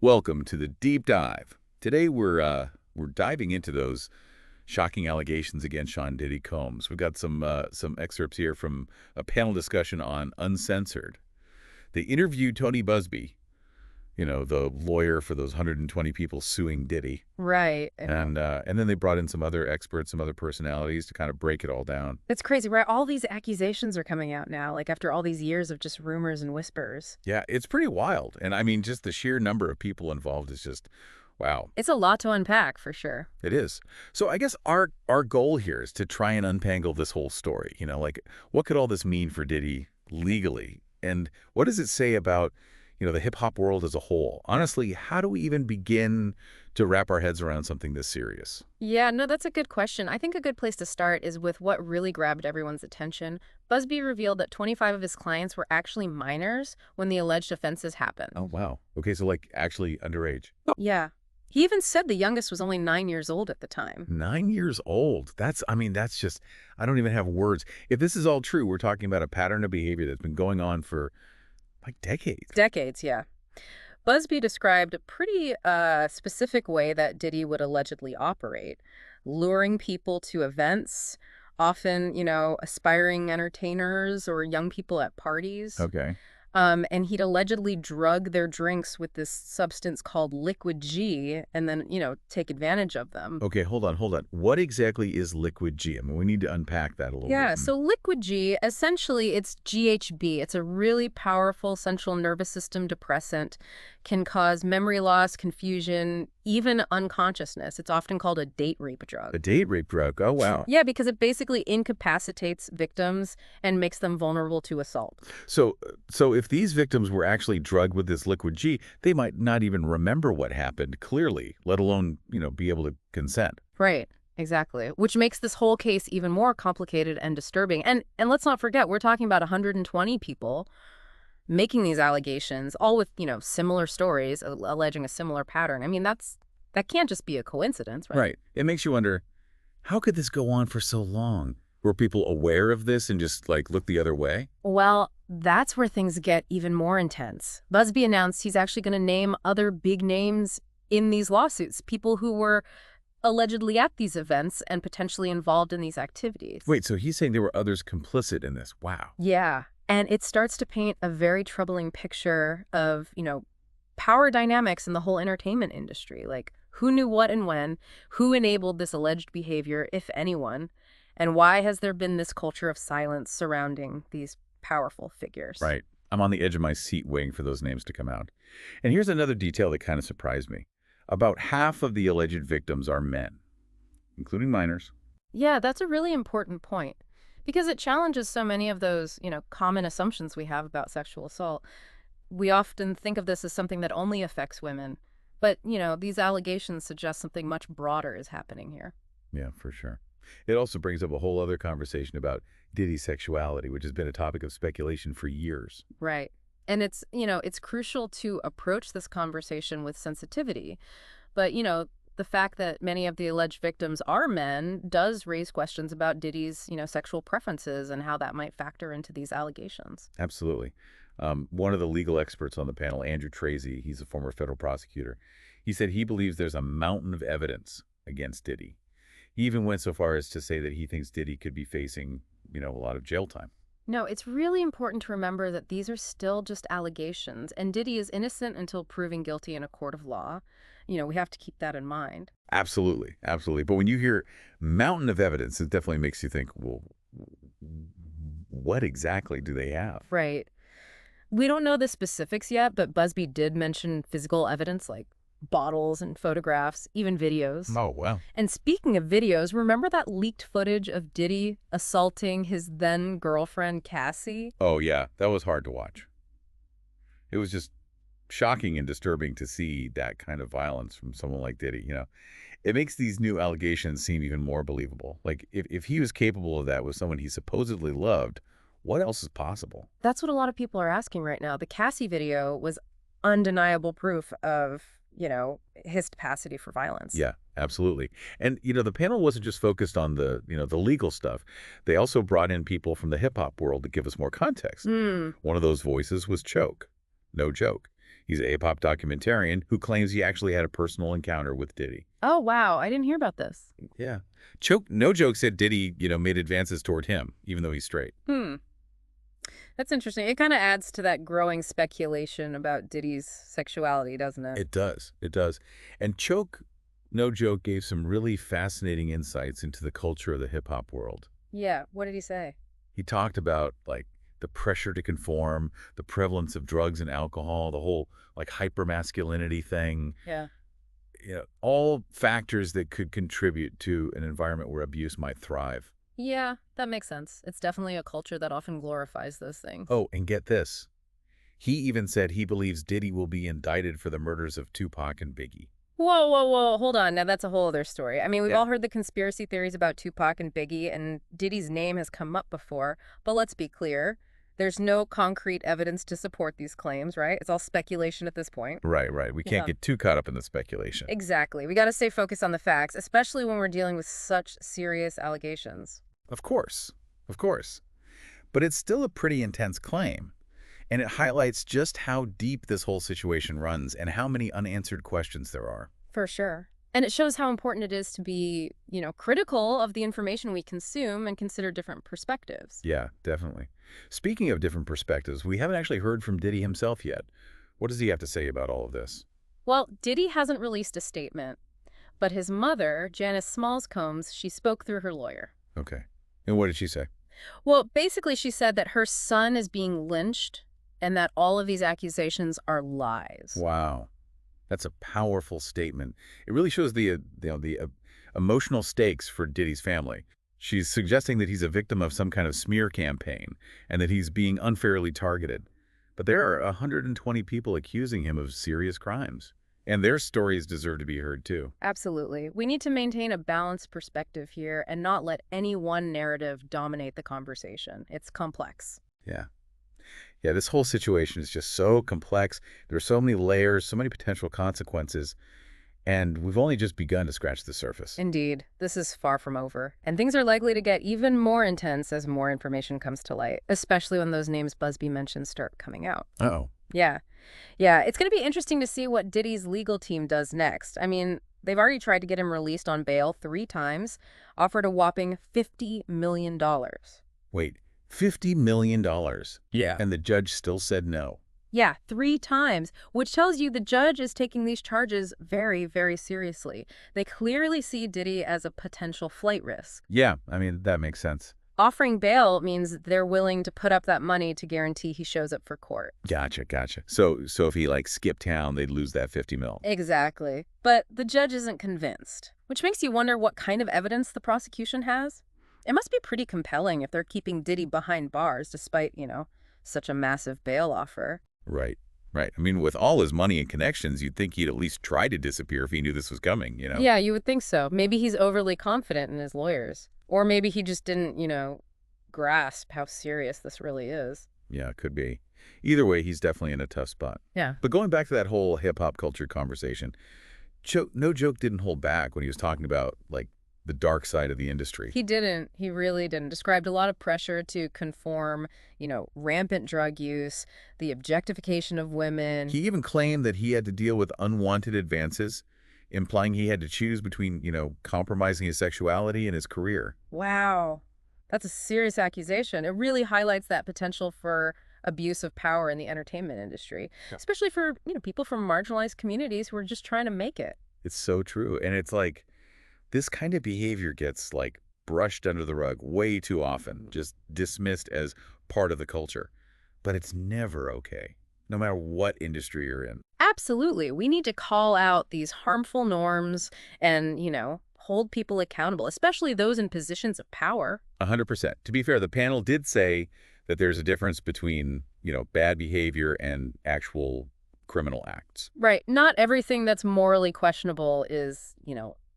Welcome to the deep dive. Today we're diving into those shocking allegations against Sean Diddy Combs. We've got some excerpts here from a panel discussion on Uncensored. They interviewed Tony Busby, the lawyer for those 120 people suing Diddy, Right. and then they brought in some other experts, some other personalities to kind of break it all down. It's crazy, right? All these accusations are coming out now, like after all these years of just rumors and whispers. Yeah, it's pretty wild, and I mean, just the sheer number of people involved is just wow. It's a lot to unpack for sure. It is. So I guess our goal here is to try and untangle this whole story. Like what could all this mean for Diddy legally? And what does it say about, the hip hop world as a whole? Honestly, how do we even begin to wrap our heads around something this serious? Yeah, no, that's a good question. I think a good place to start is with what really grabbed everyone's attention. Busby revealed that 25 of his clients were actually minors when the alleged offenses happened. Oh, wow. Okay, so like actually underage. Yeah. He even said the youngest was only 9 years old at the time. 9 years old. That's just, I don't even have words. If this is all true, we're talking about a pattern of behavior that's been going on for like decades. Decades, yeah. Busby described a pretty specific way that Diddy would allegedly operate, luring people to events, often, aspiring entertainers or young people at parties. Okay. And he'd allegedly drug their drinks with this substance called liquid G and then, take advantage of them. Okay, hold on, hold on. What exactly is liquid G? I mean, we need to unpack that a little Yeah, bit. so liquid G, essentially it's GHB. It's a really powerful central nervous system depressant, can cause memory loss, confusion, even unconsciousness. It's often called a date rape drug. A date rape drug. Oh, wow. Yeah, because it basically incapacitates victims and makes them vulnerable to assault. So if these victims were actually drugged with this liquid G, they might not even remember what happened clearly, let alone, be able to consent. Right. Exactly. Which makes this whole case even more complicated and disturbing. And let's not forget, we're talking about 120 people making these allegations, all with, similar stories, alleging a similar pattern. I mean, that can't just be a coincidence, right? Right. It makes you wonder, how could this go on for so long? Were people aware of this and just, like, look the other way? Well, that's where things get even more intense. Busby announced he's actually going to name other big names in these lawsuits, people who were allegedly at these events and potentially involved in these activities. Wait, so he's saying there were others complicit in this. Wow. Yeah. And it starts to paint a very troubling picture of, power dynamics in the whole entertainment industry. Like, who knew what and when, who enabled this alleged behavior, if anyone, and why has there been this culture of silence surrounding these powerful figures? Right. I'm on the edge of my seat waiting for those names to come out. And here's another detail that kind of surprised me. About half of the alleged victims are men, including minors. Yeah, that's a really important point because it challenges so many of those, common assumptions we have about sexual assault. We often think of this as something that only affects women, but, these allegations suggest something much broader is happening here. Yeah, for sure. It also brings up a whole other conversation about Diddy's sexuality, which has been a topic of speculation for years. Right. And it's crucial to approach this conversation with sensitivity. But, the fact that many of the alleged victims are men does raise questions about Diddy's, sexual preferences and how that might factor into these allegations. Absolutely. One of the legal experts on the panel, Andrew Tracy, he's a former federal prosecutor, he said he believes there's a mountain of evidence against Diddy. He even went so far as to say that he thinks Diddy could be facing, a lot of jail time. No, it's really important to remember that these are still just allegations, and Diddy is innocent until proven guilty in a court of law. We have to keep that in mind. Absolutely, absolutely. But when you hear mountain of evidence, it definitely makes you think, well, what exactly do they have? Right. We don't know the specifics yet, but Busby did mention physical evidence like bottles and photographs, even videos. Oh, well. And speaking of videos, remember that leaked footage of Diddy assaulting his then girlfriend, Cassie? Oh, yeah, that was hard to watch. It was just shocking and disturbing to see that kind of violence from someone like Diddy. It makes these new allegations seem even more believable. Like, if he was capable of that with someone he supposedly loved, what else is possible? That's what a lot of people are asking right now. The Cassie video was undeniable proof of, his capacity for violence. Yeah, absolutely. And, the panel wasn't just focused on the legal stuff. They also brought in people from the hip hop world to give us more context. One of those voices was Choke. No joke. He's a hip-hop documentarian who claims he actually had a personal encounter with Diddy. Oh, wow. I didn't hear about this. Yeah. Choke, no joke said Diddy, made advances toward him, even though he's straight. Hmm. That's interesting. It kind of adds to that growing speculation about Diddy's sexuality, doesn't it? It does. It does. And Choke, no joke, gave some really fascinating insights into the culture of the hip-hop world. Yeah. What did he say? He talked about, like, the pressure to conform, the prevalence of drugs and alcohol, the whole, like, hypermasculinity thing, Yeah. all factors that could contribute to an environment where abuse might thrive. Yeah, that makes sense. It's definitely a culture that often glorifies those things. Oh, and get this. He even said he believes Diddy will be indicted for the murders of Tupac and Biggie. Whoa, whoa, whoa. Hold on. Now that's a whole other story. I mean, we've Yeah. all heard the conspiracy theories about Tupac and Biggie, and Diddy's name has come up before. But let's be clear. There's no concrete evidence to support these claims, right? It's all speculation at this point. Right, right. We can't Yeah. get too caught up in the speculation. Exactly. We got to stay focused on the facts, especially when we're dealing with such serious allegations. Of course. Of course. But it's still a pretty intense claim. And it highlights just how deep this whole situation runs and how many unanswered questions there are. For sure. And it shows how important it is to be, critical of the information we consume and consider different perspectives. Yeah, definitely. Speaking of different perspectives, we haven't actually heard from Diddy himself yet. What does he have to say about all of this? Well, Diddy hasn't released a statement, but his mother, Janice Smalls Combs, she spoke through her lawyer. Okay. And what did she say? Well, basically, she said that her son is being lynched and that all of these accusations are lies. Wow. That's a powerful statement. It really shows the emotional stakes for Diddy's family. She's suggesting that he's a victim of some kind of smear campaign and that he's being unfairly targeted. But there are 120 people accusing him of serious crimes, and their stories deserve to be heard too. Absolutely. We need to maintain a balanced perspective here and not let any one narrative dominate the conversation. It's complex. Yeah. Yeah, this whole situation is just so complex. There are so many layers, so many potential consequences, and we've only just begun to scratch the surface. Indeed, this is far from over. And things are likely to get even more intense as more information comes to light, especially when those names Busby mentioned start coming out. Uh-oh. Yeah. Yeah, it's going to be interesting to see what Diddy's legal team does next. I mean, they've already tried to get him released on bail 3 times, offered a whopping $50 million. Wait, $50 million? Yeah. And the judge still said no. Yeah, 3 times, which tells you the judge is taking these charges very, very seriously. They clearly see Diddy as a potential flight risk. Yeah, I mean, that makes sense. Offering bail means they're willing to put up that money to guarantee he shows up for court. Gotcha, gotcha. So if he, skipped town, they'd lose that 50 mil. Exactly. But the judge isn't convinced, which makes you wonder what kind of evidence the prosecution has. It must be pretty compelling if they're keeping Diddy behind bars despite, such a massive bail offer. Right, right. I mean, with all his money and connections, you'd think he'd at least try to disappear if he knew this was coming, Yeah, you would think so. Maybe he's overly confident in his lawyers. Or maybe he just didn't, grasp how serious this really is. Yeah, it could be. Either way, he's definitely in a tough spot. Yeah. But going back to that whole hip-hop culture conversation, No Joke didn't hold back when he was talking about, the dark side of the industry. He didn't. He really didn't. Described a lot of pressure to conform, rampant drug use, the objectification of women. He even claimed that he had to deal with unwanted advances, implying he had to choose between, compromising his sexuality and his career. Wow. That's a serious accusation. It really highlights that potential for abuse of power in the entertainment industry, especially for, people from marginalized communities who are just trying to make it. It's so true. And it's this kind of behavior gets, brushed under the rug way too often, just dismissed as part of the culture. But it's never okay, no matter what industry you're in. Absolutely. We need to call out these harmful norms and, hold people accountable, especially those in positions of power. 100%. To be fair, the panel did say that there's a difference between, bad behavior and actual criminal acts. Right. Not everything that's morally questionable is,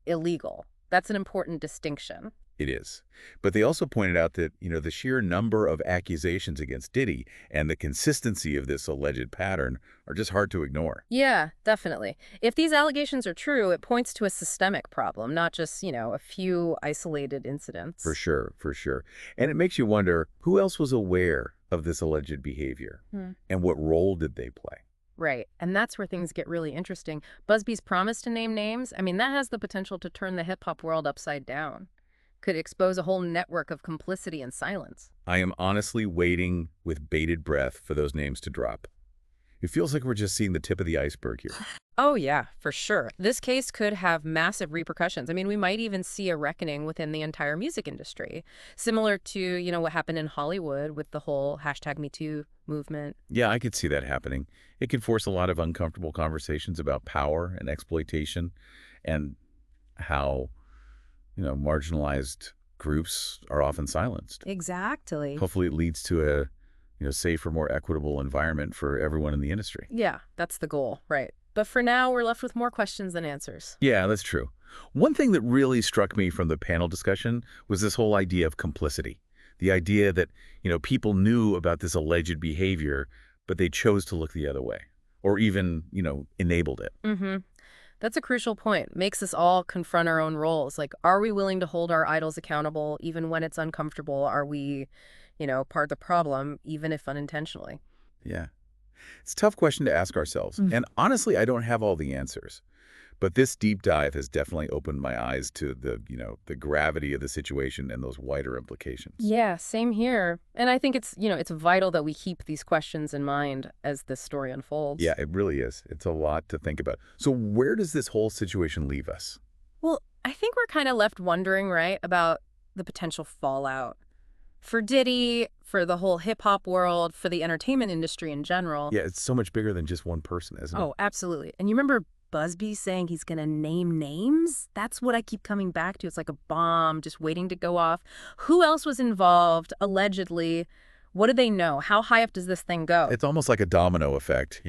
illegal. That's an important distinction. It is. But they also pointed out that, the sheer number of accusations against Diddy and the consistency of this alleged pattern are just hard to ignore. Yeah, definitely. If these allegations are true, it points to a systemic problem, not just, a few isolated incidents. For sure, for sure. And it makes you wonder, who else was aware of this alleged behavior? And what role did they play? right. And that's where things get really interesting. Busby's promise to name names, I mean, that has the potential to turn the hip-hop world upside down. Could expose a whole network of complicity and silence. I am honestly waiting with bated breath for those names to drop. It feels like we're just seeing the tip of the iceberg here. Oh, yeah, for sure. This case could have massive repercussions. I mean, we might even see a reckoning within the entire music industry, similar to, what happened in Hollywood with the whole #MeToo movement. Yeah, I could see that happening. It could force a lot of uncomfortable conversations about power and exploitation and how, marginalized groups are often silenced. Exactly. Hopefully it leads to a, safer, more equitable environment for everyone in the industry. Yeah, that's the goal, right. But for now, we're left with more questions than answers. Yeah, that's true. One thing that really struck me from the panel discussion was this whole idea of complicity. The idea that, people knew about this alleged behavior, but they chose to look the other way or even, enabled it. Mm-hmm. That's a crucial point. Makes us all confront our own roles. Like, are we willing to hold our idols accountable even when it's uncomfortable? Are we, part of the problem, even if unintentionally? Yeah. It's a tough question to ask ourselves. And honestly, I don't have all the answers. But this deep dive has definitely opened my eyes to the gravity of the situation and those wider implications. Yeah, same here. And I think it's vital that we keep these questions in mind as this story unfolds. Yeah, it really is. It's a lot to think about. So where does this whole situation leave us? Well, I think we're kind of left wondering, right, about the potential fallout for Diddy, for the whole hip hop world, for the entertainment industry in general. Yeah, it's so much bigger than just one person, isn't it? Oh, absolutely. And you remember Busby saying he's going to name names? That's what I keep coming back to. It's like a bomb just waiting to go off. Who else was involved, allegedly? What do they know? How high up does this thing go? It's almost like a domino effect.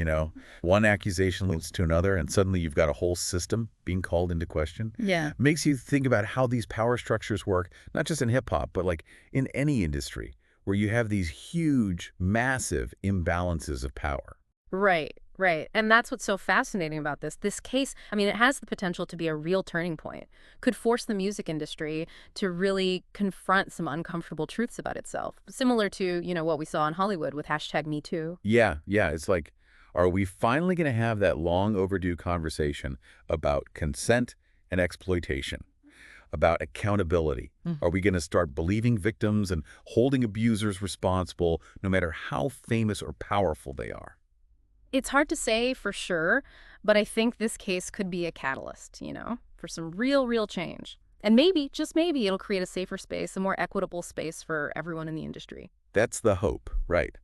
One accusation leads to another, and suddenly you've got a whole system being called into question. Yeah. Makes you think about how these power structures work, not just in hip-hop, but like in any industry where you have these huge, massive imbalances of power. Right, right. And that's what's so fascinating about this. This case, I mean, it has the potential to be a real turning point. Could force the music industry to really confront some uncomfortable truths about itself. Similar to, what we saw in Hollywood with #MeToo. Yeah, yeah. It's like, are we finally going to have that long overdue conversation about consent and exploitation, about accountability? Are we going to start believing victims and holding abusers responsible, no matter how famous or powerful they are? It's hard to say for sure, but I think this case could be a catalyst, for some real, real change. And maybe, just maybe, it'll create a safer space, a more equitable space for everyone in the industry. That's the hope, right?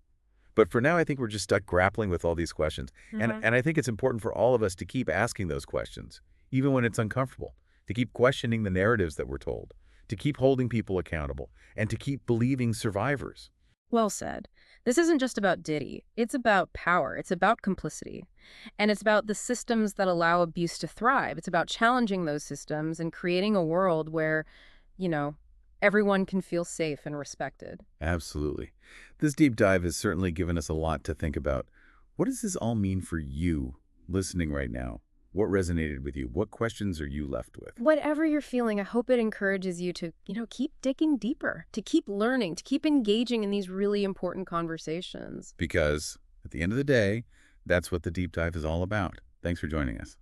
But for now, I think we're just stuck grappling with all these questions. Mhm. And I think it's important for all of us to keep asking those questions, even when it's uncomfortable, to keep questioning the narratives that we're told, to keep holding people accountable, and to keep believing survivors. Well said. This isn't just about Diddy. It's about power. It's about complicity. And it's about the systems that allow abuse to thrive. It's about challenging those systems and creating a world where, you know, everyone can feel safe and respected. Absolutely. This deep dive has certainly given us a lot to think about. What does this all mean for you listening right now? What resonated with you? What questions are you left with? Whatever you're feeling, I hope it encourages you to, keep digging deeper, to keep learning, to keep engaging in these really important conversations. Because at the end of the day, that's what the deep dive is all about. Thanks for joining us.